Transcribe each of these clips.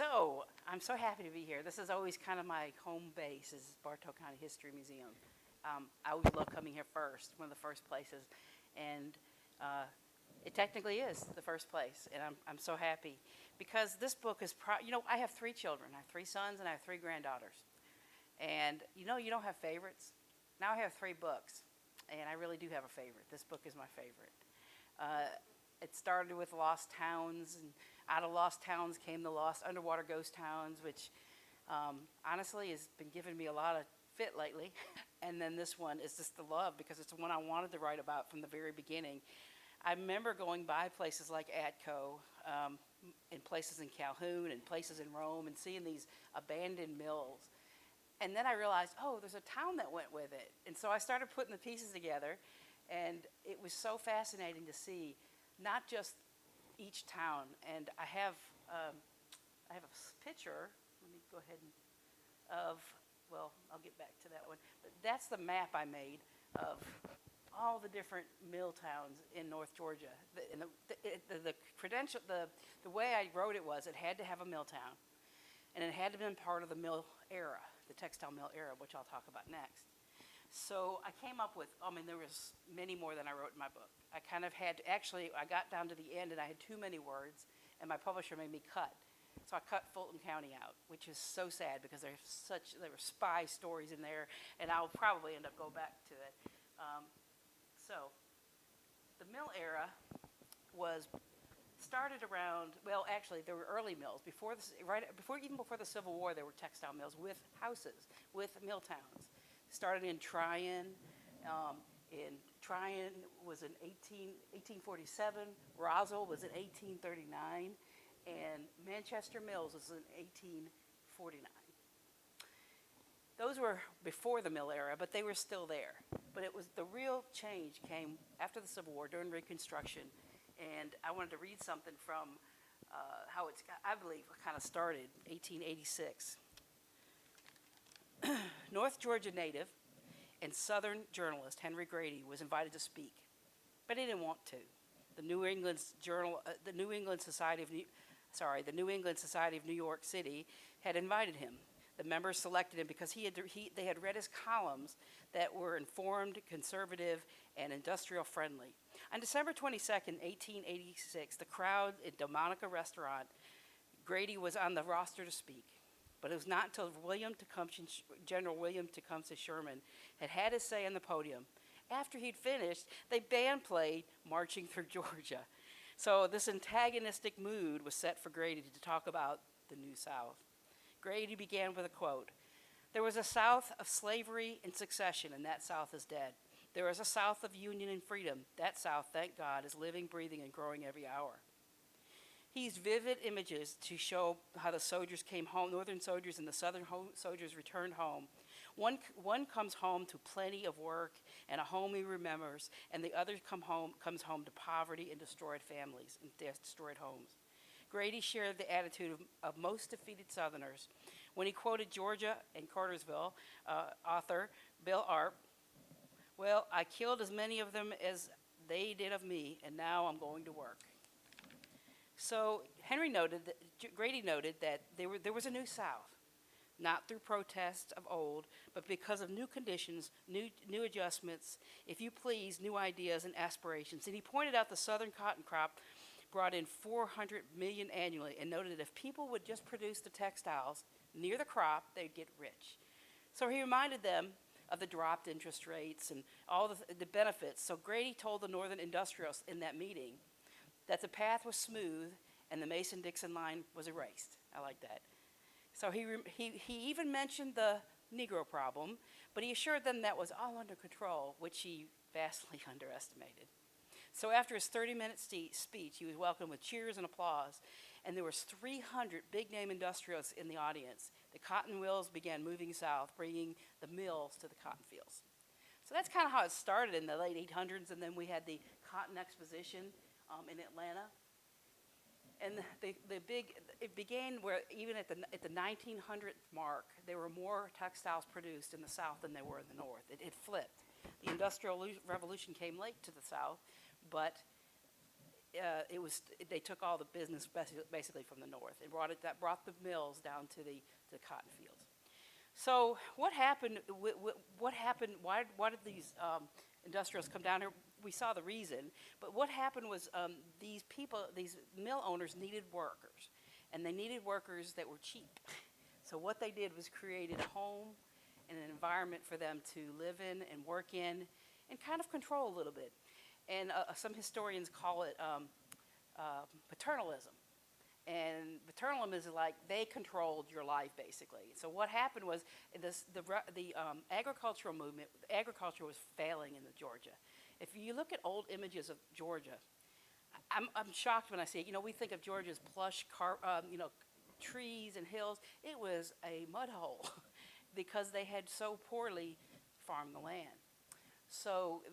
So, I'm so happy to be here. This is always kind of my home base, is Bartow County History Museum. I always love coming here first, one of the first places, and it technically is the first place, and I'm so happy because this book is, I have 3 children. I have 3 sons and I have 3 granddaughters, and you don't have favorites. Now I have 3 books, and I really do have a favorite. This book is my favorite. It started with Lost Towns, and out of Lost Towns came the Lost Underwater Ghost Towns, which honestly has been giving me a lot of fit lately. And then this one is just the love, because it's the one I wanted to write about from the very beginning. I remember going by places like Atco, in places in Calhoun and places in Rome, and seeing these abandoned mills. And then I realized, oh, there's a town that went with it. And so I started putting the pieces together, and it was so fascinating to see not just each town. And I have a picture. Let me go ahead and I'll get back to that one. But that's the map I made of all the different mill towns in North Georgia. The way I wrote it was, it had to have a mill town, and it had to have been part of the mill era, the textile mill era, which I'll talk about next. So I came up with, there was many more than I wrote in my book. I kind of had to, actually, I got down to the end and I had too many words, and my publisher made me cut. So I cut Fulton County out, which is so sad because there were spy stories in there, and I'll probably end up going back to it. So the mill era started around, actually there were early mills. Before the Civil War, there were textile mills with houses, with mill towns. Started in Tryon. Tryon was in 1847. Roswell was in 1839. And Manchester Mills was in 1849. Those were before the mill era, but they were still there. But it was the real change came after the Civil War, during Reconstruction. And I wanted to read something from how it's, I believe, kind of started, 1886. North Georgia native and Southern journalist Henry Grady was invited to speak, but he didn't want to. The New England Society of New York City had invited him. The members selected him because they had read his columns that were informed, conservative, and industrial friendly. On December 22nd, 1886, the crowd at Delmonica Restaurant, Grady was on the roster to speak. But it was not until General William Tecumseh Sherman had his say on the podium. After he'd finished, the band played Marching Through Georgia. So this antagonistic mood was set for Grady to talk about the New South. Grady began with a quote: "There was a South of slavery and secession, and that South is dead. There is a South of union and freedom. That South, thank God, is living, breathing, and growing every hour." He used vivid images to show how the soldiers came home, Northern soldiers and the Southern soldiers returned home. One comes home to plenty of work and a home he remembers, and the other comes home to poverty and destroyed families and destroyed homes. Grady shared the attitude of most defeated Southerners when he quoted Georgia and Cartersville author Bill Arp, "Well, I killed as many of them as they did of me, and now I'm going to work." So Grady noted that there was a new South, not through protests of old, but because of new conditions, new adjustments, if you please, new ideas and aspirations. And he pointed out the Southern cotton crop brought in $400 million annually, and noted that if people would just produce the textiles near the crop, they'd get rich. So he reminded them of the dropped interest rates and all the benefits. So Grady told the Northern industrialists in that meeting that the path was smooth and the Mason-Dixon line was erased. I like that. So he even mentioned the Negro problem, but he assured them that was all under control, which he vastly underestimated. So after his 30-minute speech, he was welcomed with cheers and applause, and there was 300 big-name industrialists in the audience. The cotton mills began moving south, bringing the mills to the cotton fields. So that's kind of how it started in the late 800s, and then we had the Cotton Exposition in Atlanta. And it began where even at the 1900 mark, there were more textiles produced in the South than there were in the North. It flipped. The Industrial Revolution came late to the South, but they took all the business basically from the north and brought the mills down to the cotton fields. So what happened? What happened? Why did these industrials come down here? We saw the reason, but what happened was these mill owners needed workers, and they needed workers that were cheap. So what they did was created a home and an environment for them to live in and work in, and kind of control a little bit. And some historians call it paternalism. And paternalism is like they controlled your life, basically. So what happened was the agricultural movement, agriculture was failing in Georgia. If you look at old images of Georgia, I'm shocked when I see it. You know, we think of Georgia as plush, trees and hills. It was a mud hole because they had so poorly farmed the land. So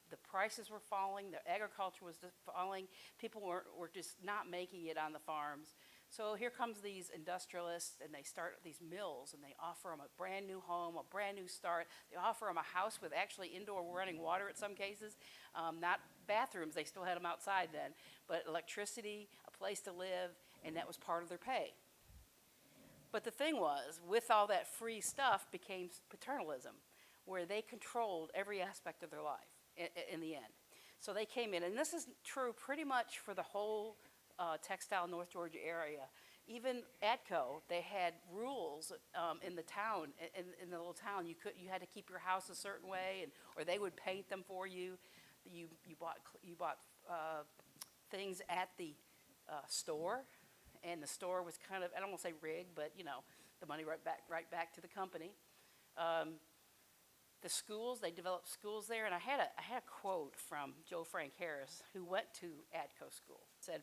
the prices were falling, the agriculture was falling, people were just not making it on the farms. So here comes these industrialists, and they start these mills, and they offer them a brand new home, a brand new start. They offer them a house with actually indoor running water at some cases, not bathrooms, they still had them outside then, but electricity, a place to live, and that was part of their pay. But the thing was, with all that free stuff became paternalism, where they controlled every aspect of their life in the end. So they came in, and this is true pretty much for the whole textile North Georgia area. Even Atco, they had rules in the town, in the little town. You had to keep your house a certain way, or they would paint them for you. You bought things at the store, and the store was kind of, I don't want to say rigged, but you know, the money right back to the company. The schools, they developed schools there, and I had a quote from Joe Frank Harris, who went to Atco school. It said,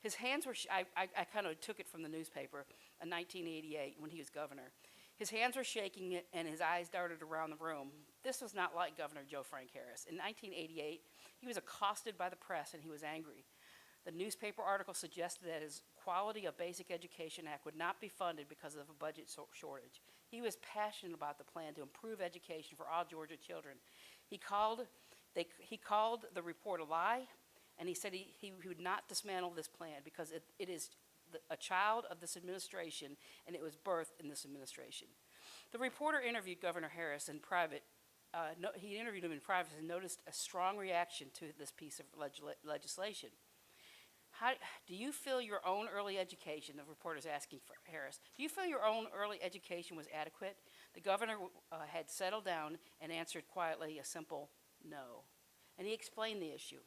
his hands were, I kind of took it from the newspaper in 1988 when he was governor. His hands were shaking and his eyes darted around the room. This was not like Governor Joe Frank Harris. In 1988, he was accosted by the press and he was angry. The newspaper article suggested that his Quality of Basic Education Act would not be funded because of a budget shortage. He was passionate about the plan to improve education for all Georgia children. He called the report a lie, and he said he would not dismantle this plan because it is a child of this administration, and it was birthed in this administration. The reporter interviewed Governor Harris in private. He interviewed him in private and noticed a strong reaction to this piece of legislation. Do you feel your own early education, the reporter's asking for Harris, do you feel your own early education was adequate? The governor had settled down and answered quietly a simple no. And he explained the issue.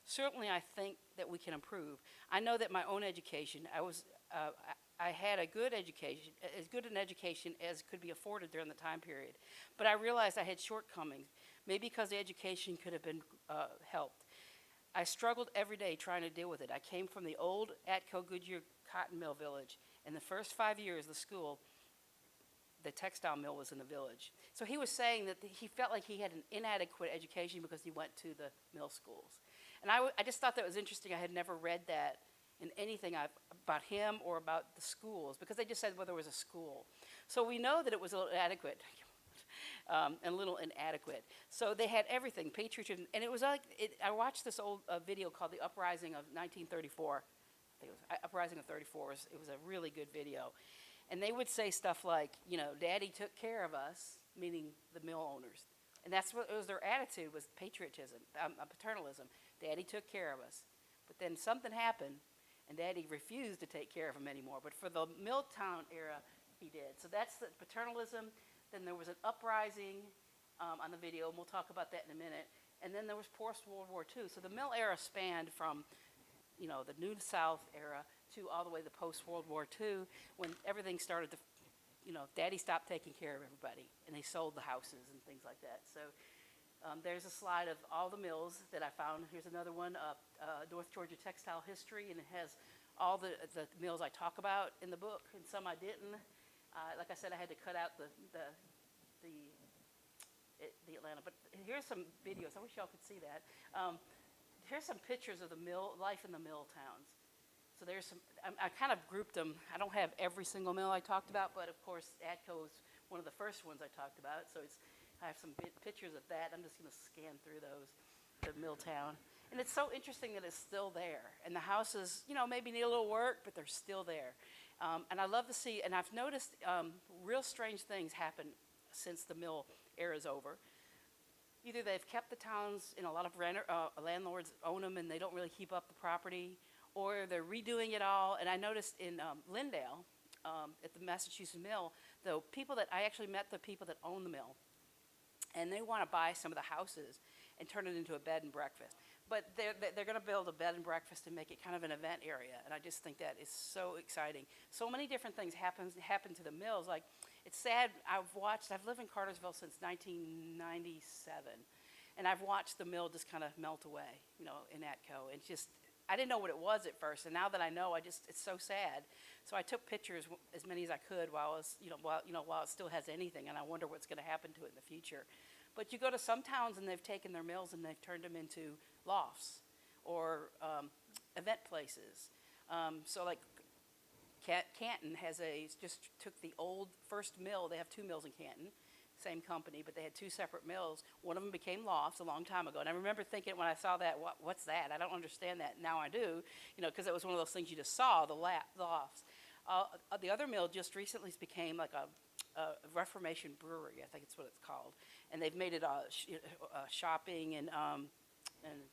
Certainly I think that we can improve. I know that my own education, I had a good education, as good an education as could be afforded during the time period. But I realized I had shortcomings, maybe because the education could have been helped. I struggled every day trying to deal with it. I came from the old Atco Goodyear cotton mill village. In the first 5 years of the school, the textile mill was in the village. So he was saying that he felt like he had an inadequate education because he went to the mill schools. And I just thought that was interesting. I had never read that in anything about him or about the schools, because they just said, well, there was a school. So we know that it was a little inadequate. And a little inadequate. So they had everything, patriotism, and it was like, I watched this old video called The Uprising of 1934. I think it was Uprising of 34. It was a really good video. And they would say stuff like, you know, Daddy took care of us, meaning the mill owners. And that's what it was, their attitude was patriotism, paternalism. Daddy took care of us. But then something happened, and Daddy refused to take care of him anymore. But for the Milltown era, he did. So that's the paternalism. Then there was an uprising on the video, and we'll talk about that in a minute. And then there was post-World War II. So the mill era spanned from, you know, the New South era to all the way to the post-World War II, when everything started to, you know, Daddy stopped taking care of everybody, and they sold the houses and things like that. So there's a slide of all the mills that I found. Here's another one, North Georgia Textile History, and it has all the mills I talk about in the book, and some I didn't. Like I said, I had to cut out the Atlanta, but here's some videos. I wish y'all could see that. Here's some pictures of the mill, life in the mill towns. So there's some, I kind of grouped them. I don't have every single mill I talked about, but of course Atco is one of the first ones I talked about. So I have some pictures of that. I'm just going to scan through those, the mill town. And it's so interesting that it's still there. And the houses, maybe need a little work, but they're still there. And I love to see, and I've noticed real strange things happen since the mill era is over. Either they've kept the towns, a lot of landlords own them and they don't really keep up the property, or they're redoing it all. And I noticed in Lindale, at the Massachusetts Mill, I actually met the people that own the mill, and they want to buy some of the houses and turn it into a bed and breakfast. But they're going to build a bed and breakfast and make it kind of an event area, and I just think that is so exciting. So many different things happen to the mills. Like, it's sad, I've lived in Cartersville since 1997, and I've watched the mill just kind of melt away, in Atco. And just, I didn't know what it was at first, and now that I know, it's so sad. So I took pictures, as many as I could, while it still has anything, and I wonder what's going to happen to it in the future. But you go to some towns and they've taken their mills and they've turned them into lofts or event places. So like Canton just took the old first mill. They have 2 mills in Canton, same company, but they had 2 separate mills. One of them became lofts a long time ago. And I remember thinking when I saw that, what's that? I don't understand that. Now I do, because it was one of those things you just saw, the lofts. The other mill just recently became like a Reformation brewery, I think it's what it's called, and they've made it a shopping and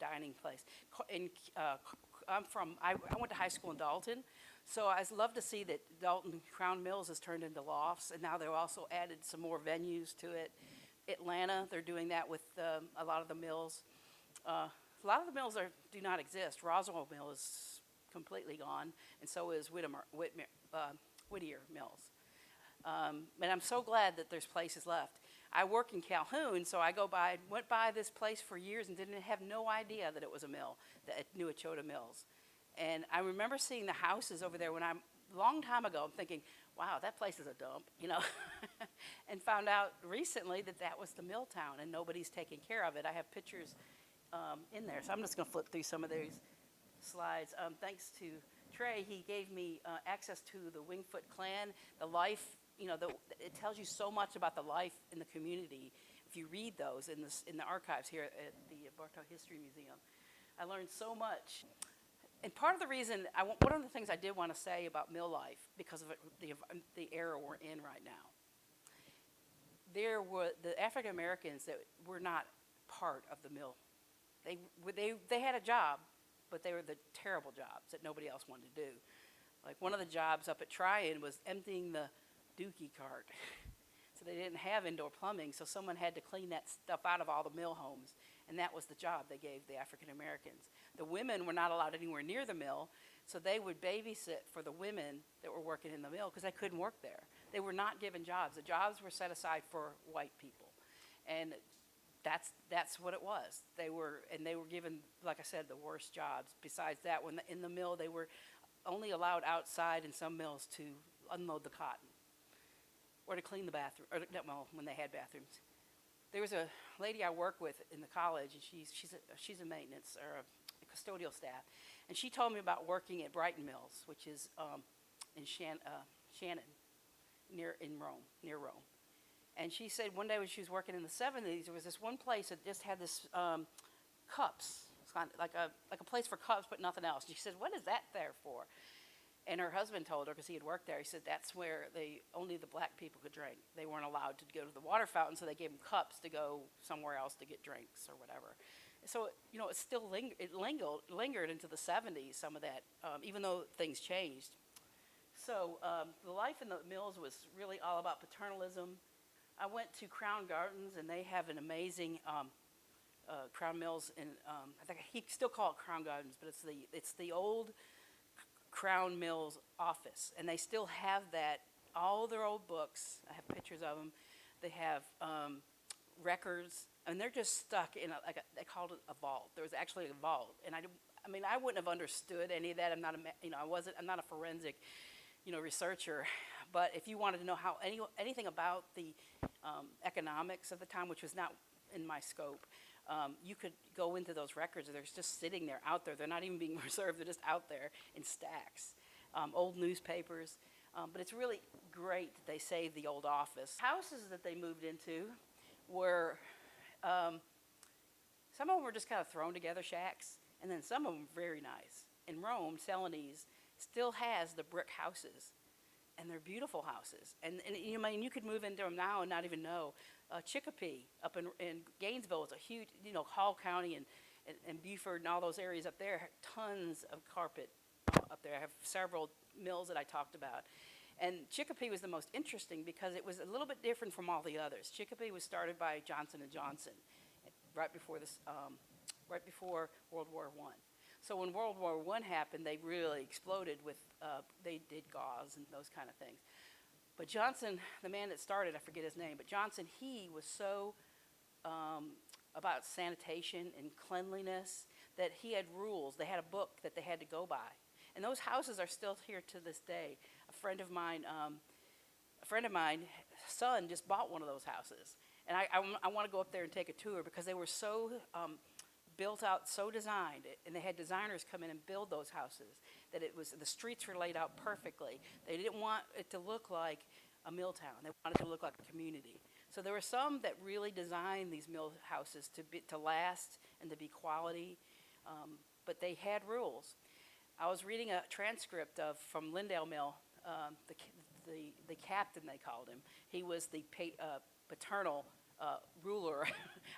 dining place. I went to high school in Dalton, so I love to see that Dalton Crown Mills has turned into lofts, and now they've also added some more venues to it. Atlanta, they're doing that with a lot of the mills. A lot of the mills do not exist. Roswell Mill is completely gone, and so is Whittier Mills. And I'm so glad that there's places left. I work in Calhoun, so went by this place for years and didn't have no idea that it was a mill, the New Echota Mills. And I remember seeing the houses over there long time ago, I'm thinking, wow, that place is a dump, and found out recently that was the mill town and nobody's taking care of it. I have pictures in there, so I'm just going to flip through some of these slides. Thanks to Trey, he gave me access to the Wingfoot clan, the life. It tells you so much about the life in the community if you read those in the archives here at the Bartow History Museum. I learned so much. And part of the reason, one of the things I did want to say about mill life, because of the era we're in right now, there were the African Americans that were not part of the mill. They had a job, but they were the terrible jobs that nobody else wanted to do. Like, one of the jobs up at Tryon was emptying the dookie cart. So they didn't have indoor plumbing, so someone had to clean that stuff out of all the mill homes, and that was the job they gave the African Americans. The women were not allowed anywhere near the mill, so they would babysit for the women that were working in the mill because they couldn't work there. They were not given jobs. The jobs were set aside for white people, and that's what it was. They were given, like I said, the worst jobs. Besides that, in the mill, they were only allowed outside in some mills to unload the cotton or to clean the bathroom, when they had bathrooms. There was a lady I work with in the college, and she's a maintenance or a custodial staff, and she told me about working at Brighton Mills, which is in Shannon, near Rome. And she said one day when she was working in the 70s, there was this one place that just had this cups. It's kind of like a place for cups, but nothing else. And she said, "What is that there for?" And her husband told her, because he had worked there, he said that's where only the black people could drink. They weren't allowed to go to the water fountain, so they gave them cups to go somewhere else to get drinks or whatever. So, it still lingered into the 70s, some of that, even though things changed. So the life in the mills was really all about paternalism. I went to Crown Gardens, and they have an amazing Crown Mills, and I think he still call it Crown Gardens, but it's the old Crown Mills office, and they still have that, all their old books. I have pictures of them. They have records, and they're just stuck in they called it a vault. There was actually a vault, and I wouldn't have understood any of that. I'm not a forensic, researcher, but if you wanted to know anything about the economics of the time, which was not in my scope, you could go into those records. They're just sitting there, out there. They're not even being preserved. They're just out there in stacks. Old newspapers. But it's really great that they saved the old office. Houses that they moved into were, some of them were just kind of thrown together shacks. and then some of them very nice. In Rome, Celanese still has the brick houses, and they're beautiful houses. And you know, I mean, you could move into them now and not even know. Chicopee up in Gainesville is a huge, you know, Hall County and Beaufort and all those areas up there, tons of carpet up there. I have several mills that I talked about. And Chicopee was the most interesting because it was a little bit different from all the others. Chicopee was started by Johnson & Johnson right before right before World War I. So when World War I happened, they really exploded with, they did gauze and those kind of things. But Johnson, the man that started, I forget his name, but Johnson, he was so about sanitation and cleanliness that he had rules. They had a book that they had to go by. And those houses are still here to this day. A friend of mine, son just bought one of those houses. And I want to go up there and take a tour because they were so built out, so designed, and they had designers come in and build those houses, that it was, the streets were laid out perfectly. They didn't want it to look like a mill town. They wanted it to look like a community. So there were some that really designed these mill houses to last and to be quality, but they had rules. I was reading a transcript from Lindale Mill, the captain, they called him. He was the paternal ruler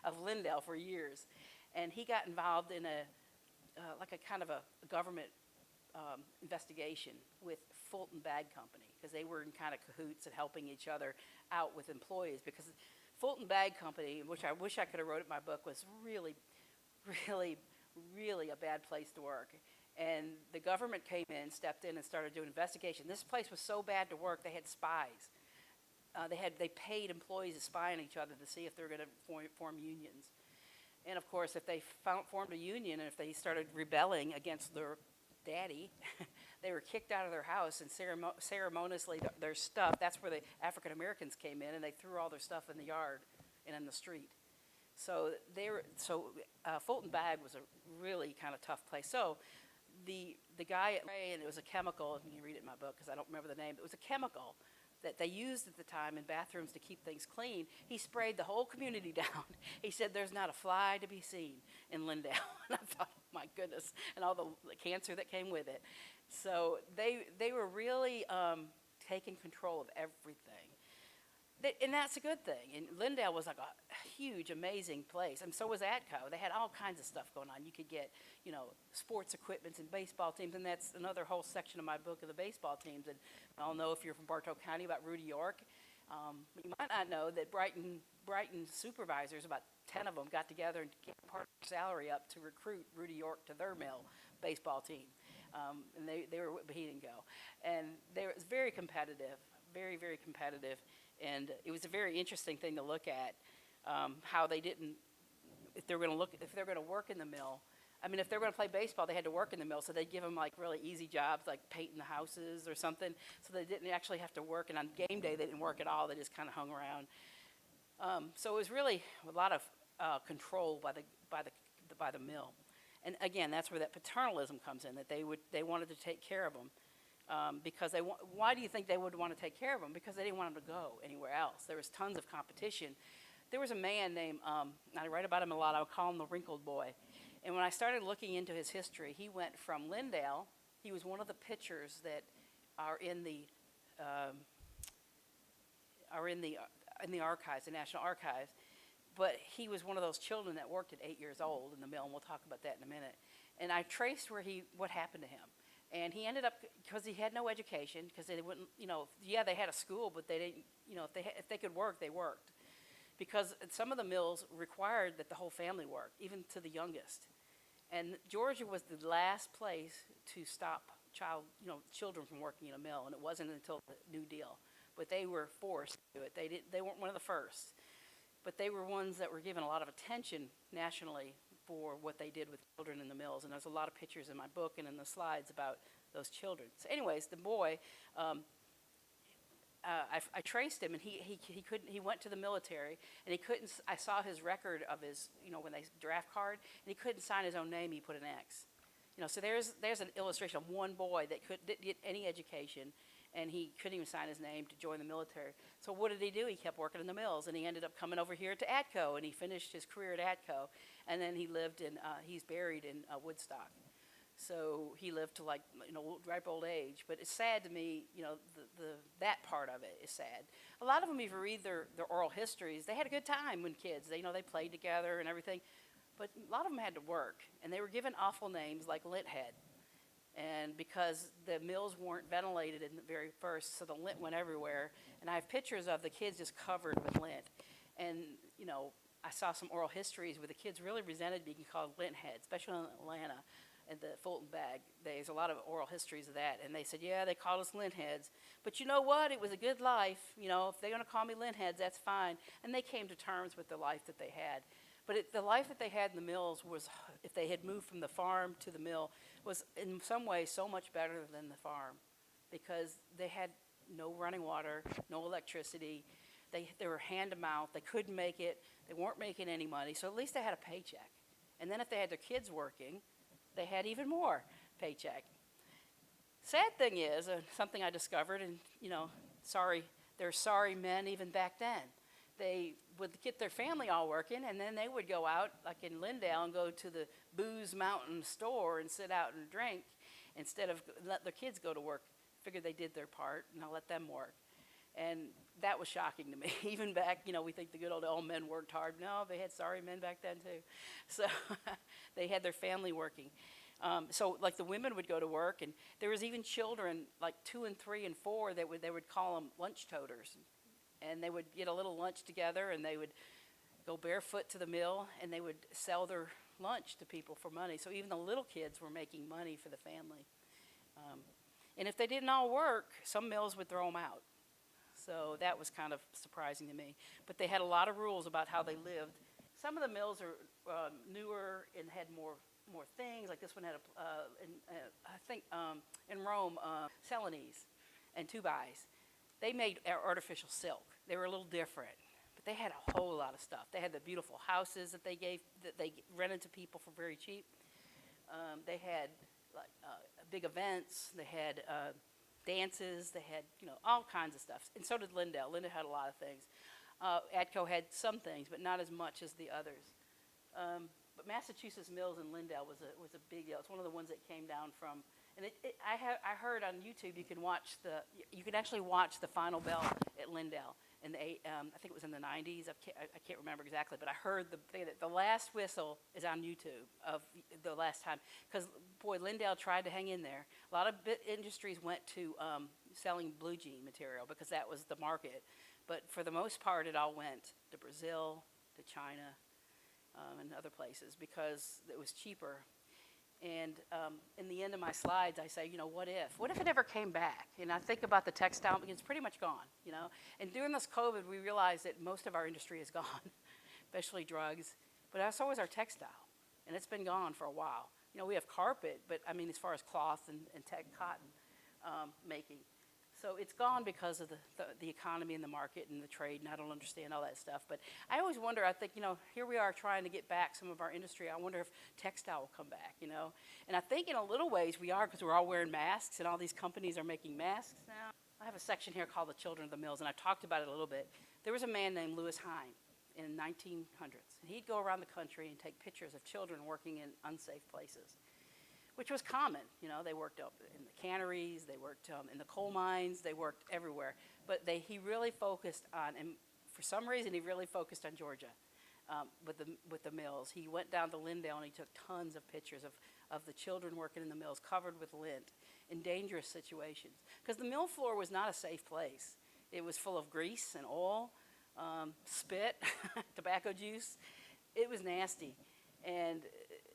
of Lindale for years. And he got involved in like a kind of a government investigation with Fulton Bag Company, because they were in kind of cahoots and helping each other out with employees. Because Fulton Bag Company, which I wish I could have wrote in my book, was really, really, really a bad place to work. And the government came in, stepped in, and started doing investigation. This place was so bad to work, they had spies. They paid employees to spy on each other to see if they were going to form unions. And of course, if they formed a union and if they started rebelling against their daddy, they were kicked out of their house and ceremoniously their stuff. That's where the African Americans came in, and they threw all their stuff in the yard and in the street. So Fulton Bag was a really kind of tough place. So the guy at Ray, and it was a chemical, and you can read it in my book because I don't remember the name, but it was a chemical that they used at the time in bathrooms to keep things clean. He sprayed the whole community down. He said there's not a fly to be seen in Lindale. And I thought, oh my goodness, and all the cancer that came with it. So they were really taking control of everything. And that's a good thing. And Lindale was like a huge, amazing place. And so was Atco. They had all kinds of stuff going on. You could get, you know, sports equipment and baseball teams. And that's another whole section of my book of the baseball teams. And I'll know if you're from Bartow County about Rudy York. But you might not know that Brighton supervisors, about 10 of them, got together and gave part of their salary up to recruit Rudy York to their mill baseball team. And they were, but he didn't go. And it was very competitive, very, very competitive. And it was a very interesting thing to look at, how they didn't, if they're going to work in the mill. I mean, if they're going to play baseball, they had to work in the mill, so they'd give them like really easy jobs, like painting the houses or something, so they didn't actually have to work. And on game day, they didn't work at all; they just kind of hung around. So it was really a lot of control by the mill. And again, that's where that paternalism comes in, that they wanted to take care of them. Because why do you think they would want to take care of them? Because they didn't want them to go anywhere else. There was tons of competition. There was a man named, I write about him a lot, I would call him the wrinkled boy. And when I started looking into his history, he went from Lindale. He was one of the pitchers that are in the archives, the National Archives. But he was one of those children that worked at 8 years old in the mill, and we'll talk about that in a minute. And I traced what happened to him. And he ended up, because he had no education, because they wouldn't, you know, yeah, they had a school, but they didn't, you know, if they could work, they worked. Because some of the mills required that the whole family work, even to the youngest. And Georgia was the last place to stop children from working in a mill, and it wasn't until the New Deal. But they were forced to do it. They weren't one of the first. But they were ones that were given a lot of attention nationally for what they did with children in the mills. And there's a lot of pictures in my book and in the slides about those children. So anyways, the boy, I traced him, and he went to the military, and he couldn't, I saw his record of his, when they draft card, and he couldn't sign his own name, he put an X. So there's an illustration of one boy that didn't get any education, and he couldn't even sign his name to join the military. So what did he do? He kept working in the mills, and he ended up coming over here to Atco, and he finished his career at Atco, and then he lived in, he's buried in Woodstock. So he lived to, like, ripe old age. But it's sad to me, that part of it is sad. A lot of them, if you read their oral histories, they had a good time when kids. They played together and everything. But a lot of them had to work, and they were given awful names like lint head. And because the mills weren't ventilated in the very first, so the lint went everywhere. And I have pictures of the kids just covered with lint. And, I saw some oral histories where the kids really resented being called lint head, especially in Atlanta. At the Fulton Bag, there's a lot of oral histories of that, and they said, yeah, they called us lint heads, but you know what, it was a good life, if they're going to call me lint heads, that's fine. And they came to terms with the life that they had. But the life that they had in the mills was, if they had moved from the farm to the mill, was in some ways so much better than the farm, because they had no running water, no electricity, they were hand to mouth, they couldn't make it, they weren't making any money, so at least they had a paycheck. And then if they had their kids working, they had even more paycheck. Sad thing is, something I discovered, and there were sorry men even back then. They would get their family all working, and then they would go out, like in Lindale, and go to the Booze Mountain store and sit out and drink instead of let their kids go to work. Figured they did their part, and I'll let them work. And that was shocking to me. Even back, we think the good old men worked hard. No, they had sorry men back then too. So they had their family working. So like the women would go to work, and there was even children, like 2 and 3 and 4, they would call them lunch toters. And they would get a little lunch together, and they would go barefoot to the mill, and they would sell their lunch to people for money. So even the little kids were making money for the family. And if they didn't all work, some mills would throw them out. So that was kind of surprising to me. But they had a lot of rules about how they lived. Some of the mills are newer and had more things. Like this one had, I think, in Rome, Celanese and Tubais. They made artificial silk. They were a little different. But they had a whole lot of stuff. They had the beautiful houses that they rented to people for very cheap. They had big events. They had dances, they had, all kinds of stuff. And so did Lindale. Lindale had a lot of things. Atco had some things, but not as much as the others. But Massachusetts Mills in Lindale was a big deal. It's one of the ones that came down from, and I heard on YouTube you can actually watch the final bell at Lindale. And I think it was in the 90s. I can't remember exactly, but I heard the last whistle is on YouTube of the last time. Because, boy, Lindale tried to hang in there. A lot of industries went to selling blue jean material because that was the market. But for the most part, it all went to Brazil, to China, and other places because it was cheaper. And in the end of my slides, I say, what if? What if it ever came back? And I think about the textile, because it's pretty much gone, And during this COVID, we realized that most of our industry is gone, especially drugs. But that's always our textile, and it's been gone for a while. We have carpet, but, as far as cloth and cotton making. So it's gone because of the economy and the market and the trade, and I don't understand all that stuff. But I always wonder, I think, here we are trying to get back some of our industry. I wonder if textile will come back, And I think in a little ways we are, because we're all wearing masks, and all these companies are making masks now. I have a section here called The Children of the Mills, and I talked about it a little bit. There was a man named Lewis Hine in the 1900s, and he'd go around the country and take pictures of children working in unsafe places, which was common. They worked up in the canneries, they worked in the coal mines, they worked everywhere. But he really focused on, and for some reason he really focused on Georgia with the mills. He went down to Lindale and he took tons of pictures of the children working in the mills covered with lint in dangerous situations. Because the mill floor was not a safe place. It was full of grease and oil, spit, tobacco juice. It was nasty. And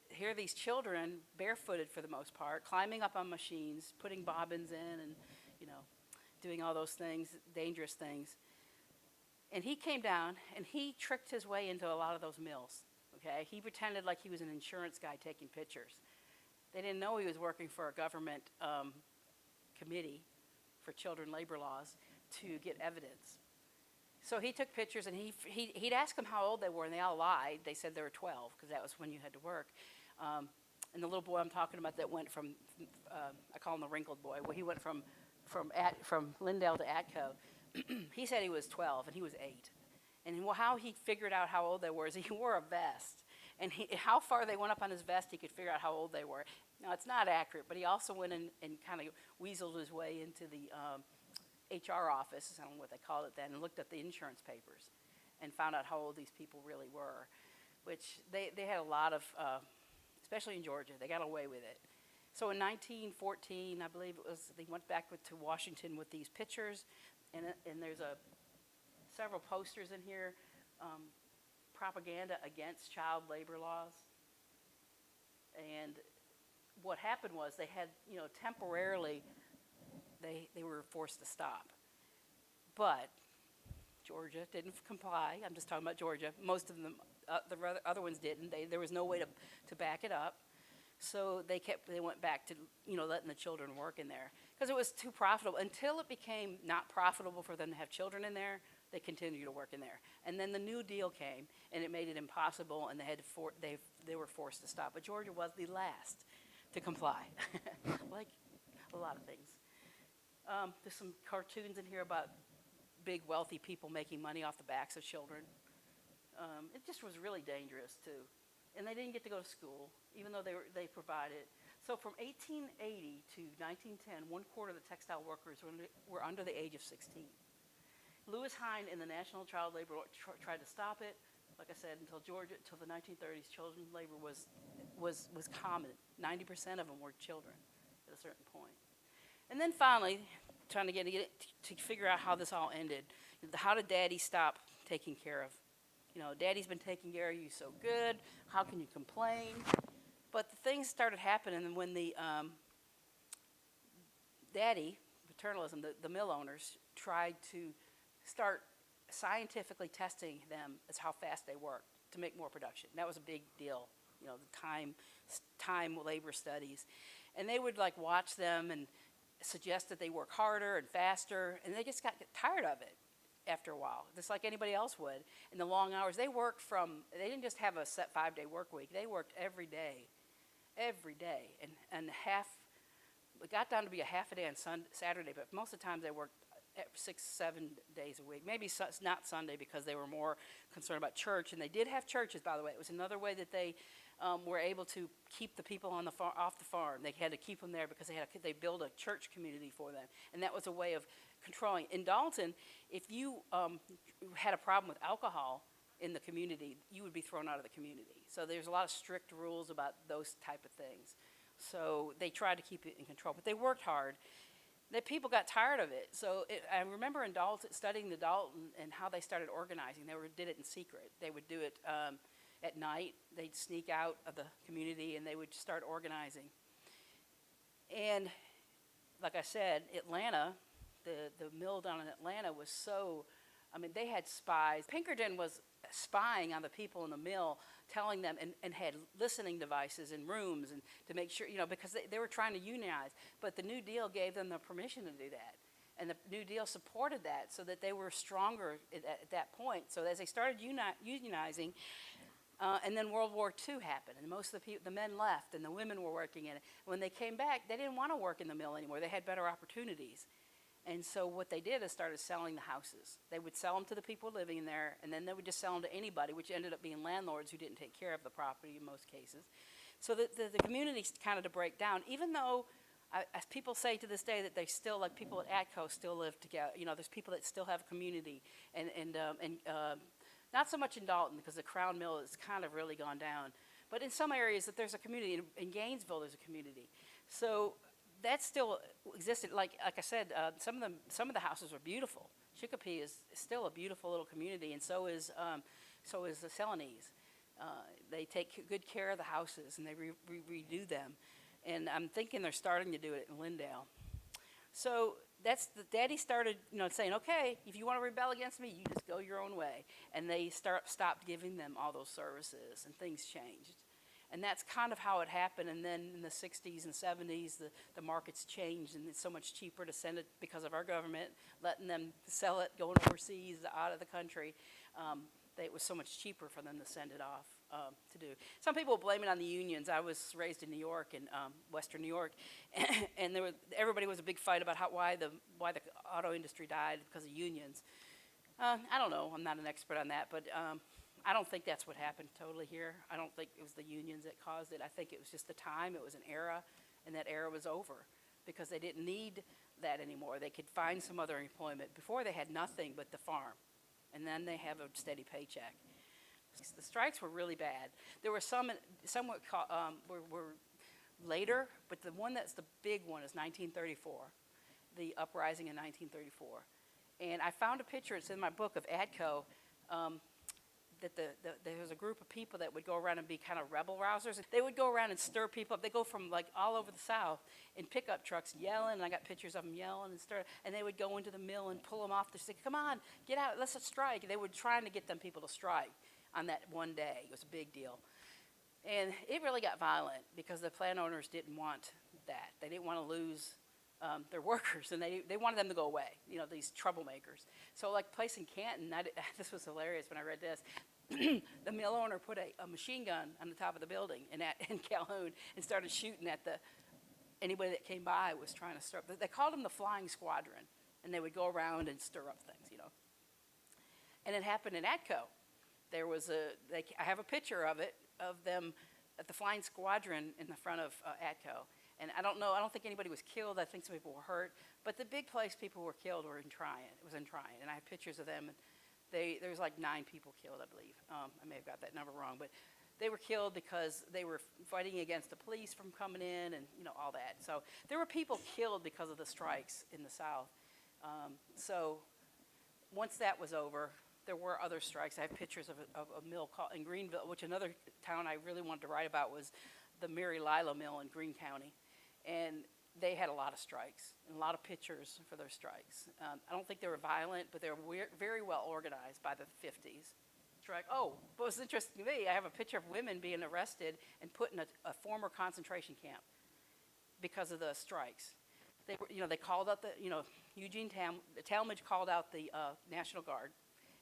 here are these children, barefooted for the most part, climbing up on machines, putting bobbins in and, doing all those things, dangerous things. And he came down and he tricked his way into a lot of those mills, okay? He pretended like he was an insurance guy taking pictures. They didn't know he was working for a government committee for children labor laws to get evidence. So he took pictures and he'd ask them how old they were, and they all lied. They said they were 12 because that was when you had to work. And the little boy I'm talking about that went from, I call him the wrinkled boy, well, he went from from Lindale to Atco, he said he was 12 and he was 8. And how he figured out how old they were is he wore a vest. And how far they went up on his vest, he could figure out how old they were. Now, it's not accurate, but he also went in and kind of weaseled his way into the HR office, I don't know what they called it then, and looked at the insurance papers and found out how old these people really were, which they had a lot of, especially in Georgia, they got away with it. So in 1914, I believe it was, they went back to Washington with these pictures, and there's several posters in here, propaganda against child labor laws. And what happened was they had, temporarily, they were forced to stop. But Georgia didn't comply. I'm just talking about Georgia. Most of them, the other ones didn't. There was no way to back it up. So they went back to, letting the children work in there. Because it was too profitable. Until it became not profitable for them to have children in there, they continued to work in there. And then the New Deal came, and it made it impossible, and they were forced to stop. But Georgia was the last to comply, like a lot of things. There's some cartoons in here about big, wealthy people making money off the backs of children. It just was really dangerous, too. And they didn't get to go to school, even though they provided. So from 1880 to 1910, 1/4 of the textile workers were under the age of 16. Lewis Hine in the National Child Labor tried to stop it. Like I said, until the 1930s, children's labor was common. 90% of them were children at a certain point. And then finally, trying to get it to figure out how this all ended. How did Daddy stop taking care of? Daddy's been taking care of you so good. How can you complain? But the things started happening when the Daddy, paternalism, the mill owners tried to start scientifically testing them as how fast they worked to make more production. That was a big deal. The time labor studies, and they would watch them and suggest that they work harder and faster, and they just got tired of it after a while, just like anybody else would. In the long hours, they didn't just have a set 5-day work week. They worked every day, and it got down to be a half a day on Saturday, but most of the time they worked 6-7 days a week. Maybe not Sunday because they were more concerned about church, and they did have churches, by the way. It was another way that they were able to keep the people off the farm. They had to keep them there because they built a church community for them, and that was a way of controlling. In Dalton, if you had a problem with alcohol in the community, you would be thrown out of the community. So there's a lot of strict rules about those type of things. So they tried to keep it in control, but they worked hard. The people got tired of it. So I remember in Dalton, studying the Dalton and how they started organizing. They did it in secret. They would do it at night. They'd sneak out of the community and they would start organizing. And like I said, Atlanta, the mill down in Atlanta was so, they had spies. Pinkerton was spying on the people in the mill, telling them, and had listening devices in rooms, and to make sure, because they were trying to unionize. But the New Deal gave them the permission to do that. And the New Deal supported that so that they were stronger at that point. So as they started unionizing, and then World War II happened, and most of the men left, and the women were working in it. When they came back, they didn't want to work in the mill anymore. They had better opportunities. And so what they did is started selling the houses. They would sell them to the people living in there, and then they would just sell them to anybody, which ended up being landlords who didn't take care of the property in most cases. So the community kind of to break down, even though, as people say to this day, that they still, like people at Atco, still live together. There's people that still have a community, and not so much in Dalton because the Crown Mill has kind of really gone down, but in some areas that there's a community. In Gainesville, there's a community. So that still existed. Like I said, some of the houses are beautiful. Chicopee is still a beautiful little community, and so is the Celanese. They take good care of the houses, and they redo them. And I'm thinking they're starting to do it in Lindale. So Daddy started, saying, okay, if you want to rebel against me, you just go your own way. And they stopped giving them all those services, and things changed. And that's kind of how it happened. And then in the 60s and 70s, the markets changed, and it's so much cheaper to send it because of our government, letting them sell it, going overseas, out of the country. it was so much cheaper for them to send it off to do. Some people blame it on the unions. I was raised in New York, in Western New York, and everybody was a big fight about why the auto industry died because of unions. I don't know. I'm not an expert on that, but I don't think that's what happened totally here. I don't think it was the unions that caused it. I think it was just the time. It was an era, and that era was over because they didn't need that anymore. They could find some other employment. Before they had nothing but the farm, and then they have a steady paycheck. The strikes were really bad. There were some were later, but the one that's the big one is 1934, the uprising in 1934. And I found a picture, it's in my book, of Atco, that there was a group of people that would go around and be kind of rebel rousers. They would go around and stir people up. They go from like all over the South in pickup trucks yelling, and I got pictures of them yelling and they would go into the mill and pull them off. They say, come on, get out, let's strike. And they were trying to get them people to strike on that one day. It was a big deal. And it really got violent because the plant owners didn't want that. They didn't want to lose their workers, and they wanted them to go away, these troublemakers. So like place in Canton, this was hilarious when I read this. The mill owner put a machine gun on the top of the building in Calhoun and started shooting at anybody that came by was trying to stir up. They called them the Flying Squadron, and they would go around and stir up things, And it happened in Atco. There was I have a picture of them at the Flying Squadron in the front of Atco. And I don't think anybody was killed. I think some people were hurt. But the big place people were killed were in Tryon. It was in Tryon. And I have pictures of them. And there was like 9 people killed, I believe. I may have got that number wrong. But they were killed because they were fighting against the police from coming in and, all that. So there were people killed because of the strikes in the South. So once that was over, there were other strikes. I have pictures of a mill in Greenville, which another town I really wanted to write about was the Mary Lila Mill in Greene County. And they had a lot of strikes and a lot of pictures for their strikes. I don't think they were violent, but they were very well organized by the 50s. What was interesting to me, I have a picture of women being arrested and put in a former concentration camp because of the strikes. They called out Eugene Talmadge called out the National Guard.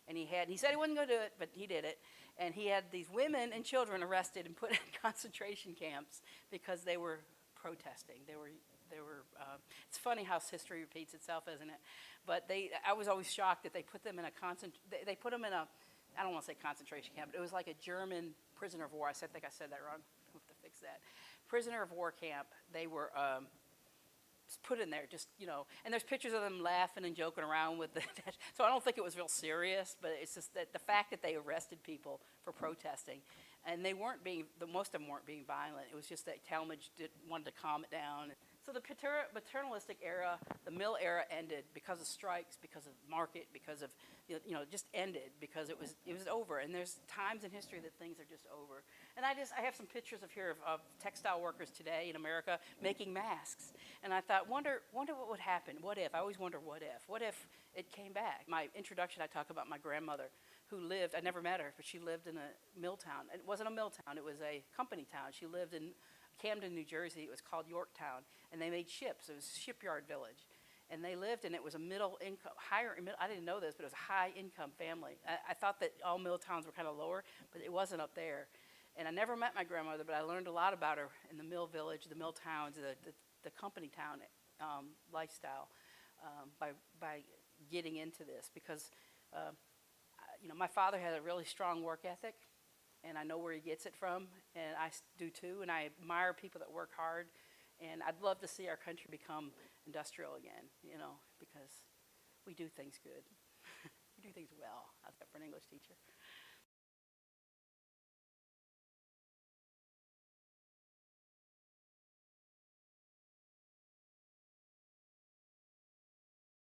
And he said he wasn't going to do it, but he did it. And he had these women and children arrested and put in concentration camps because they were protesting. They were. It's funny how history repeats itself, isn't it? But I was always shocked that they put them in they put them in I don't want to say concentration camp, but it was like a German prisoner of war. I think I said that wrong. I have to fix that. Prisoner of war camp. They were put in there, and there's pictures of them laughing and joking around with so I don't think it was real serious, but it's just that the fact that they arrested people for protesting, and most of them weren't being violent. It was just that Talmadge wanted to calm it down. So the paternalistic era, the mill era ended because of strikes, because of market, because of, just ended because it was over. And there's times in history that things are just over. And I have some pictures of textile workers today in America making masks. And I thought, wonder what would happen. What if? I always wonder what if. What if it came back? My introduction, I talk about my grandmother who lived, I never met her, but she lived in a mill town. It wasn't a mill town, it was a company town. She lived in Camden, New Jersey. It was called Yorktown, and they made ships. It was a shipyard village, and they lived, and it was a I didn't know this, but it was a high-income family. I thought that all mill towns were kind of lower, but it wasn't up there. And I never met my grandmother, but I learned a lot about her in the mill village, the mill towns, the company town lifestyle by getting into this because, my father had a really strong work ethic, and I know where he gets it from, and I do too, and I admire people that work hard, and I'd love to see our country become industrial again, because we do things good. We do things well, except for an English teacher.